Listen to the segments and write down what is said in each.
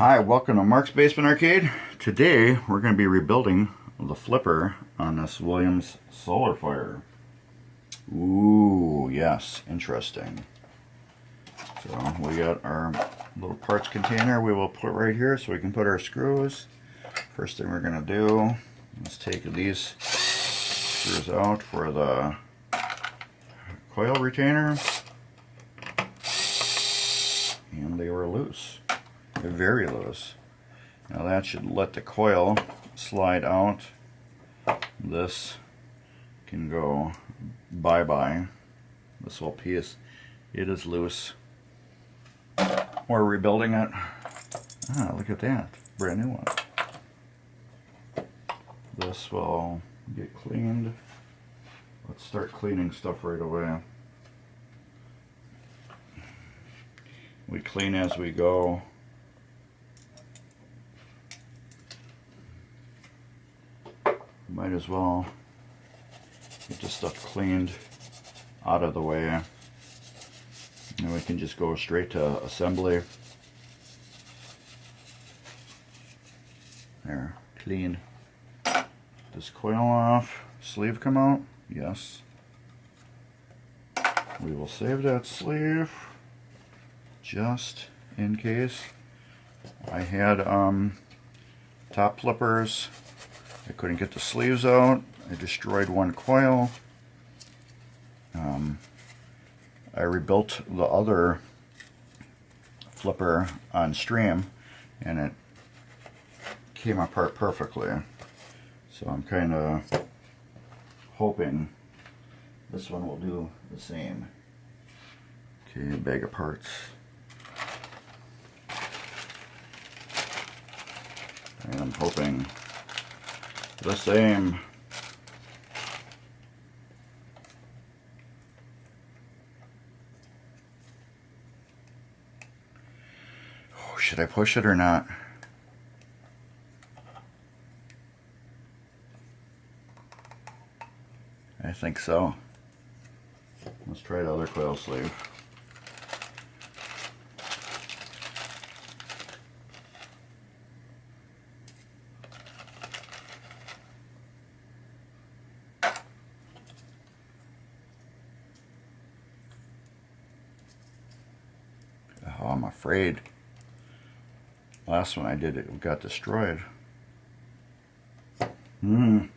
Hi, welcome to Mark's Basement Arcade. Today we're going to be rebuilding the flipper on this Williams Solar Fire. Ooh, yes, interesting. So we got our little parts container we will put right here so we can put our screws. First thing we're going to do is take these screws out for the coil retainer. And they were loose. They're very loose. Now that should let the coil slide out. This can go bye-bye. This whole piece, it is loose. We're rebuilding it. Ah, look at that. Brand new one. This will get cleaned. Let's start cleaning stuff right away. We clean as we go. Might as well get this stuff cleaned out of the way. And we can just go straight to assembly. There, clean. This coil off. Sleeve come out? Yes. We will save that sleeve just in case. I had top flippers. I couldn't get the sleeves out. I destroyed one coil. I rebuilt the other flipper on stream and it came apart perfectly. So I'm kind of hoping this one will do the same. Okay, bag of parts. And I'm hoping the same. Oh, should I push it or not? I think so. Let's try the other coil sleeve. Oh, I'm afraid. Last one I did, it got destroyed. These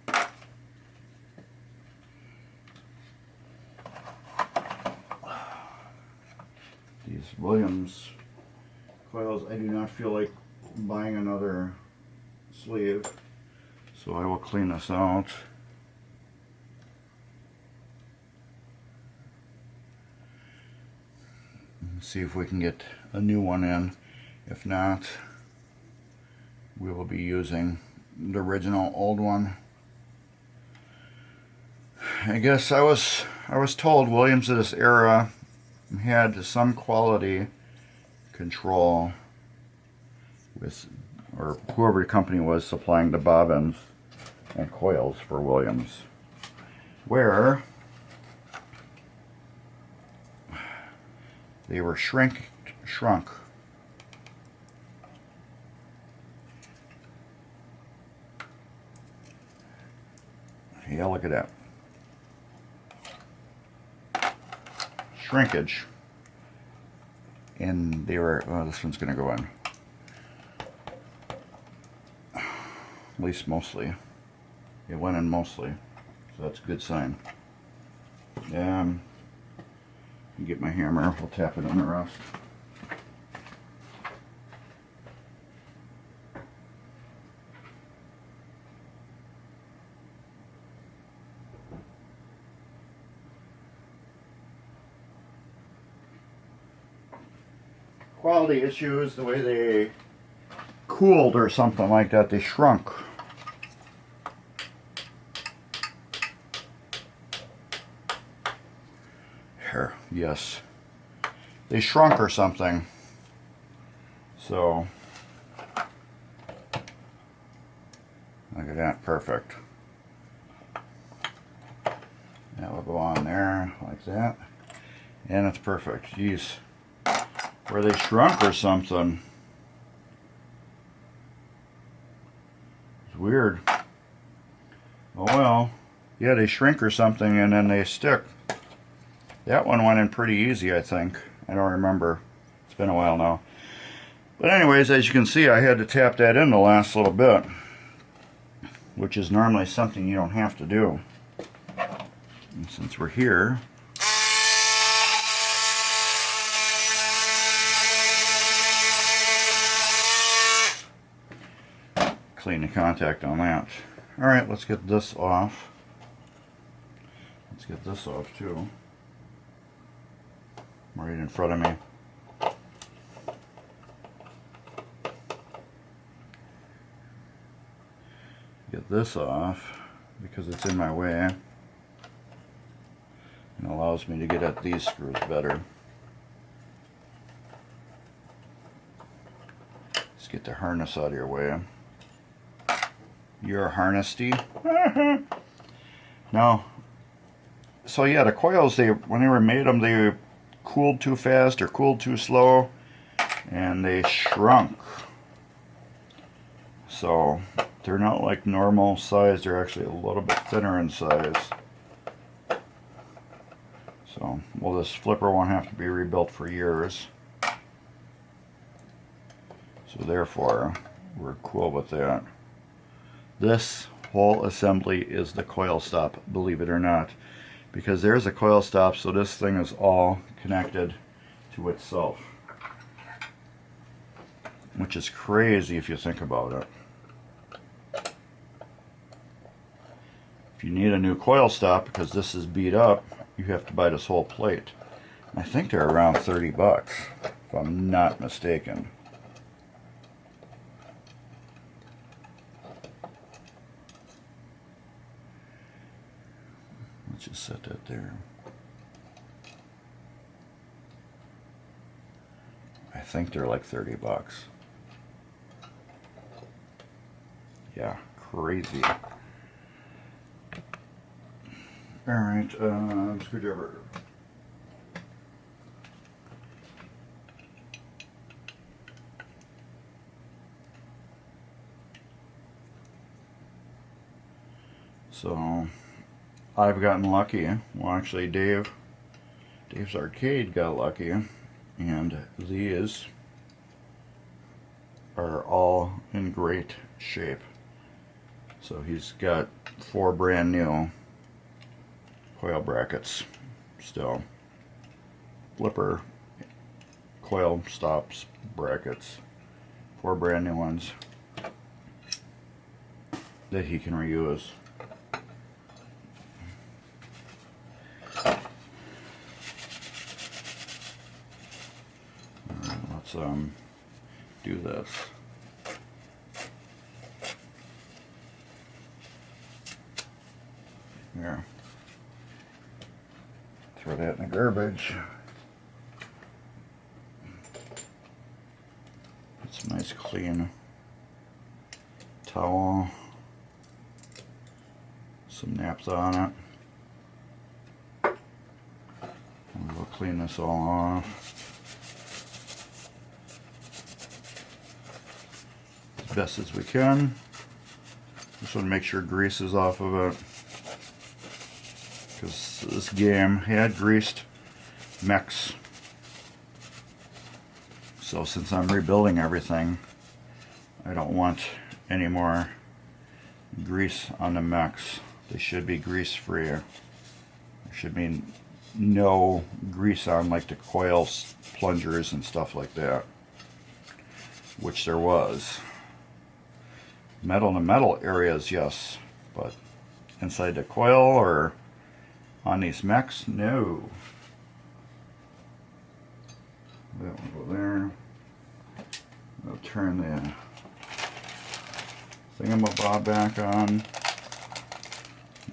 Williams coils, I do not feel like buying another sleeve, so I will clean this out. See if we can get a new one in. If not, we will be using the original old one. I guess I was told Williams of this era had some quality control with, or whoever the company was supplying the bobbins and coils for Williams, where they were shrunk. Yeah, look at that. Shrinkage. And they were, oh, this one's going to go in. At least mostly. It went in mostly. So that's a good sign. Get my hammer, we'll tap it on the rust. Quality issues, the way they cooled or something like that, they shrunk. Here, yes. They shrunk or something. So, look at that, perfect. That will go on there like that. And it's perfect. Geez. Were they shrunk or something? It's weird. Oh well. Yeah, they shrink or something and then they stick. That one went in pretty easy, I think. I don't remember. It's been a while now. But anyways, as you can see, I had to tap that in the last little bit, which is normally something you don't have to do. And since we're here, clean the contact on that. Alright, let's get this off. Let's get this off too. Right in front of me. Get this off because it's in my way and allows me to get at these screws better. Let's get the harness out of your way. You're harnessy. No. So yeah, the coils, when they were made them, they cooled too fast or cooled too slow, and they shrunk. So they're not like normal size, they're actually a little bit thinner in size. So, well, this flipper won't have to be rebuilt for years. So therefore, we're cool with that. This whole assembly is the coil stop, believe it or not. Because there's a coil stop, so this thing is all connected to itself. Which is crazy if you think about it. If you need a new coil stop because this is beat up, you have to buy this whole plate. I think they're around 30 bucks, if I'm not mistaken. Let's just set that there. I think they're like 30 bucks. Yeah, crazy. Alright, screwdriver. So, I've gotten lucky. Well, actually, Dave's Arcade got lucky, and these are all in great shape. So he's got 4 brand new coil brackets still. Flipper coil stops brackets. 4 brand new ones that he can reuse. Alright, let's do this. Here. Throw that in the garbage. Put some nice clean towel. Some naphtha on it. And we'll clean this all off as best as we can. Just want to make sure grease is off of it, because this game had greased mechs. So since I'm rebuilding everything, I don't want any more grease on the mechs. They should be grease free. There should be no grease on like the coil plungers and stuff like that, which there was. Metal to metal areas, yes, but inside the coil or on these mechs, no. That will go there. I'll turn the thingamabob back on.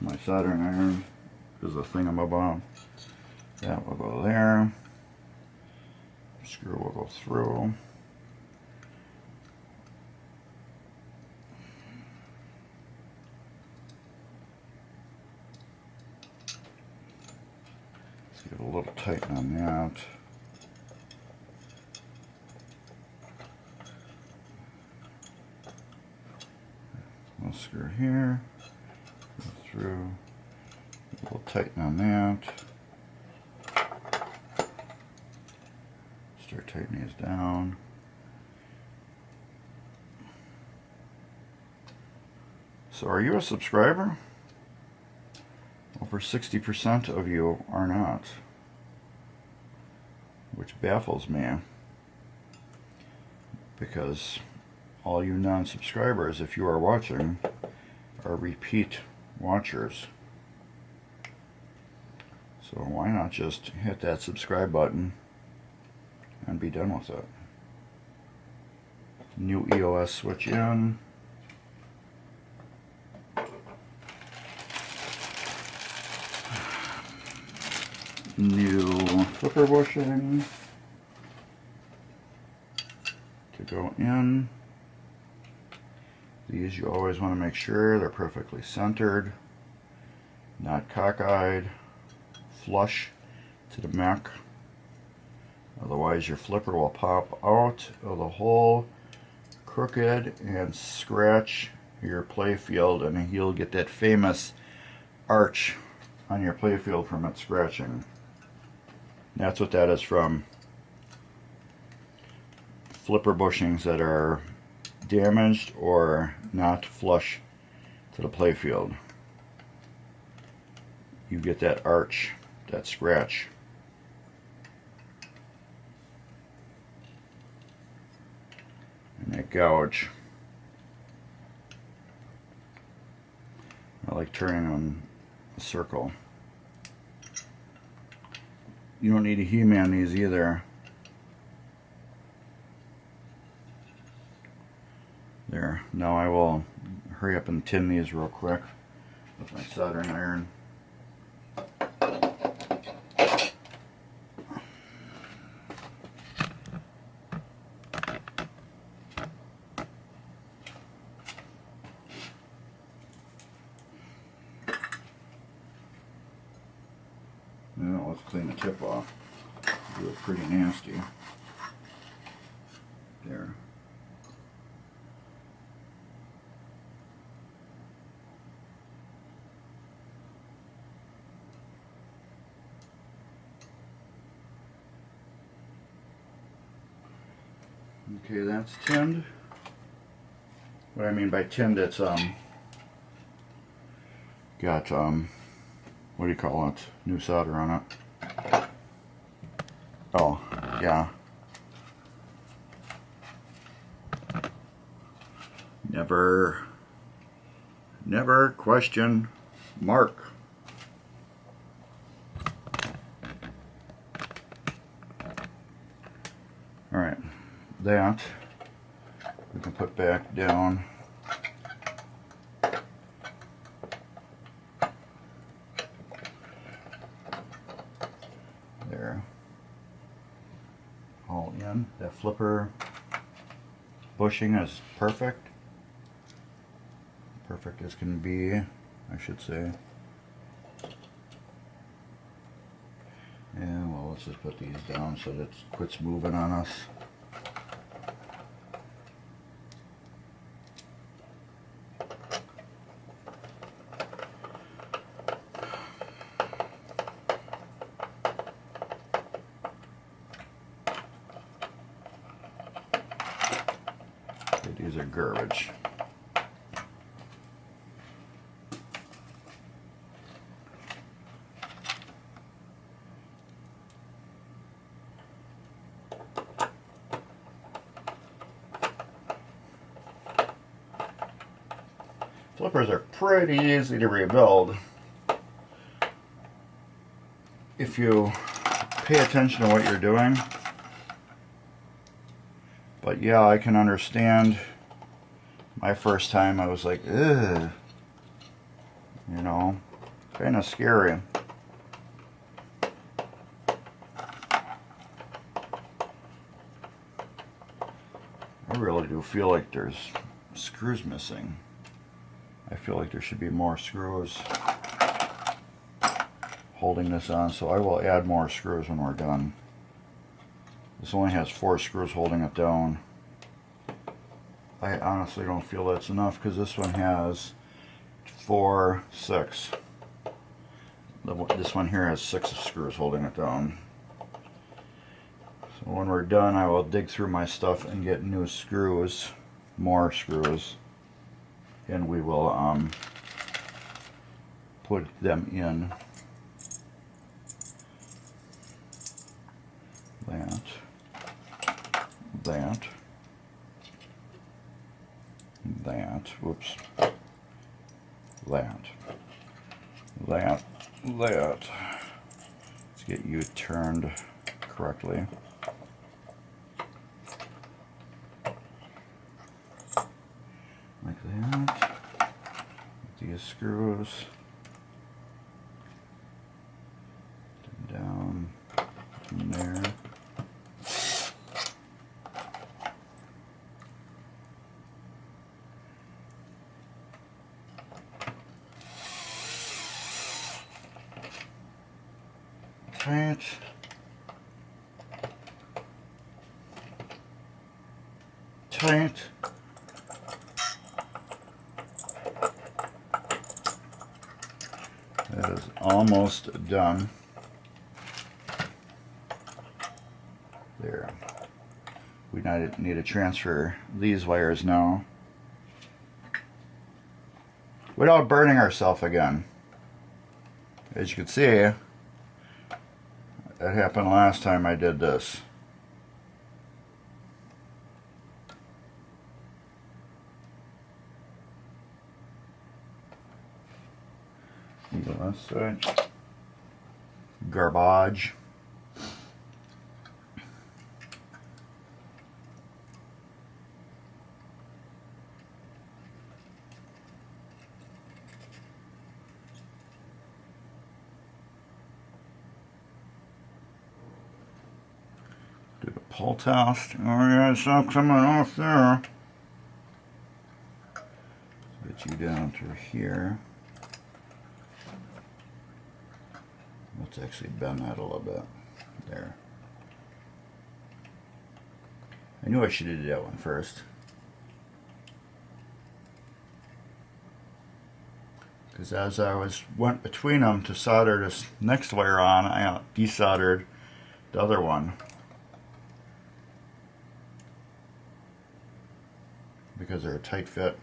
My soldering iron is a thingamabob. That will go there. Screw will go through. Let's get a little tight on that. screw here, go through, we'll tighten on that. Start tightening these down. So are you a subscriber? Over 60% of you are not, which baffles me, because all you non-subscribers, if you are watching, are repeat watchers. So why not just hit that subscribe button and be done with it. New EOS switch in. New flipper bushing to go in. These you always want to make sure they're perfectly centered, not cockeyed, flush to the mech. Otherwise your flipper will pop out of the hole crooked and scratch your playfield, and you'll get that famous arch on your playfield from it scratching. That's what that is from. Flipper bushings that are damaged or not flush to the playfield. You get that arch, that scratch. And that gouge. I like turning on a circle. You don't need a He-Man on these either. There. Now I will hurry up and tin these real quick with my soldering iron. Now let's clean the tip off. Do it pretty nasty. There. Okay, that's tinned. What I mean by tinned, it's got what do you call it? New solder on it. Oh, yeah. Never question Mark. Alright, that we can put back down. There. All in. That flipper bushing is perfect. Perfect as can be, I should say. And well, let's just put these down so that it quits moving on us. Okay, these are garbage. Flippers are pretty easy to rebuild if you pay attention to what you're doing. But yeah, I can understand. My first time I was like, ugh, you know, kind of scary. I really do feel like there's screws missing. I feel like there should be more screws holding this on, so I will add more screws when we're done. This only has 4 screws holding it down. I honestly don't feel that's enough because this one has 4, 6. This one here has 6 screws holding it down. So when we're done, I will dig through my stuff and get new screws, more screws, and we will put them in. Whoops, that. Let's get you turned correctly. Like that. These screws. Down from there. Tight. Tight. That is almost done. There. We need to transfer these wires now without burning ourselves again. As you can see, that happened last time I did this. The left side. Garbage. Do the pull test. Oh yeah, it's not coming off there. Get you down to here. Let's actually bend that a little bit. There. I knew I should have did that one first. Because as I went between them to solder this next wire on, I desoldered the other one. Because they're a tight fit.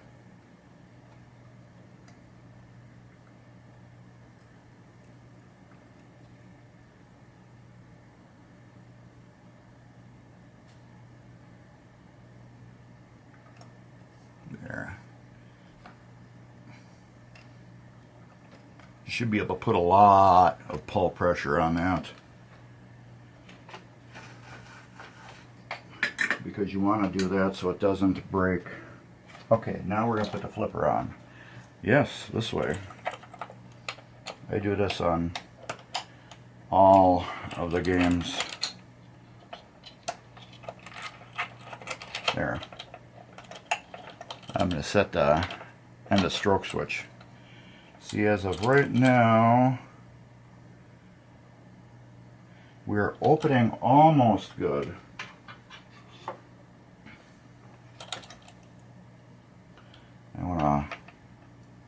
There. You should be able to put a lot of pull pressure on that. Because you want to do that so it doesn't break. Okay, now we're going to put the flipper on. Yes, this way. I do this on all of the games. There. I'm going to set the end of stroke switch. See, as of right now, we're opening almost good. I want to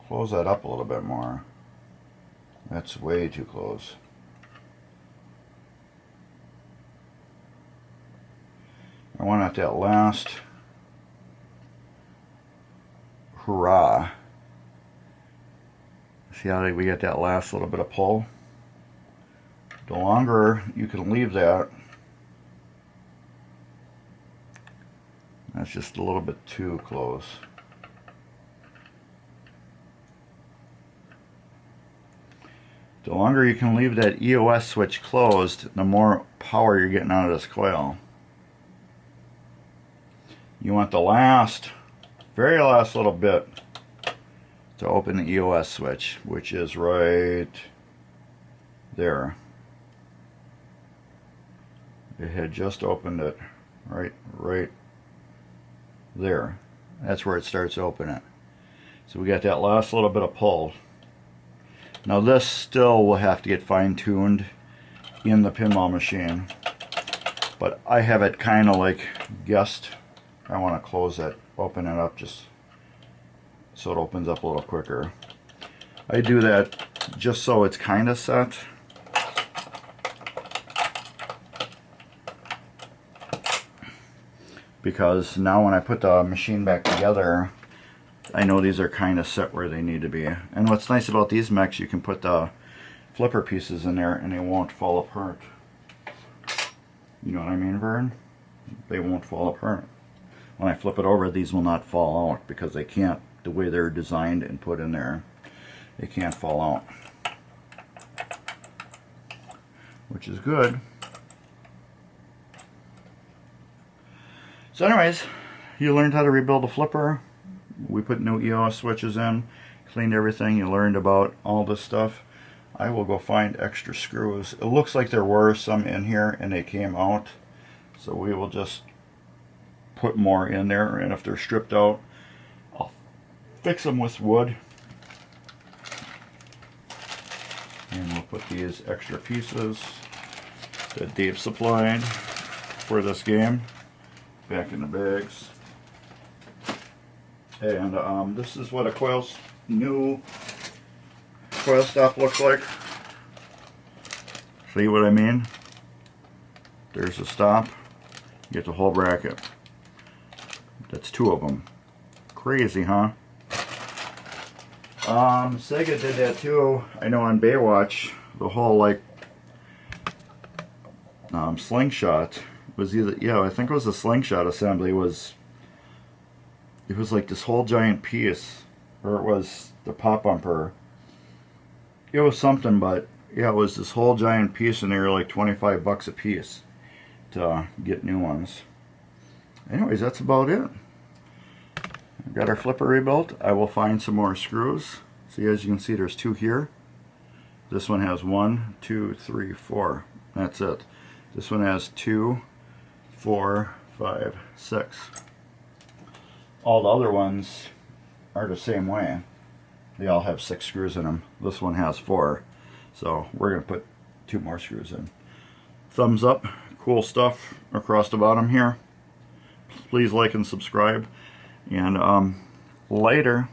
close that up a little bit more. That's way too close. I want at that last hurrah. See how we get that last little bit of pull? The longer you can leave that, that's just a little bit too close. The longer you can leave that EOS switch closed, the more power you're getting out of this coil. You want the last, very last little bit to open the EOS switch, which is right there. It had just opened it right there. That's where it starts opening it. So we got that last little bit of pull. Now this still will have to get fine-tuned in the pinball machine, but I have it kind of like guessed I want to close it, open it up just so it opens up a little quicker. I do that just so it's kind of set. Because now when I put the machine back together, I know these are kind of set where they need to be. And what's nice about these mechs, you can put the flipper pieces in there and they won't fall apart. You know what I mean, Vern? They won't fall apart. When I flip it over, these will not fall out because they can't, the way they're designed and put in there, they can't fall out. Which is good. So anyways, you learned how to rebuild a flipper. We put new EOS switches in, cleaned everything. You learned about all this stuff. I will go find extra screws. It looks like there were some in here and they came out. So we will just put more in there, and if they're stripped out, I'll fix them with wood. And we'll put these extra pieces that Dave supplied for this game back in the bags. And this is what a new coil stop looks like. See what I mean? There's a stop. You get the whole bracket. That's two of them. Crazy, huh? Sega did that too. I know on Baywatch, the whole like slingshot was either, yeah, I think it was a slingshot assembly, it was like this whole giant piece, or it was the pop bumper. It was something, but yeah, it was this whole giant piece and they were like 25 bucks a piece to get new ones. Anyways, that's about it. We've got our flipper rebuilt. I will find some more screws. See, as you can see, there's two here. This one has 1, 2, 3, 4. That's it. This one has 2, 4, 5, 6. All the other ones are the same way. They all have 6 screws in them. This one has 4. So we're going to put 2 more screws in. Thumbs up. Cool stuff across the bottom here. Please like and subscribe. And later.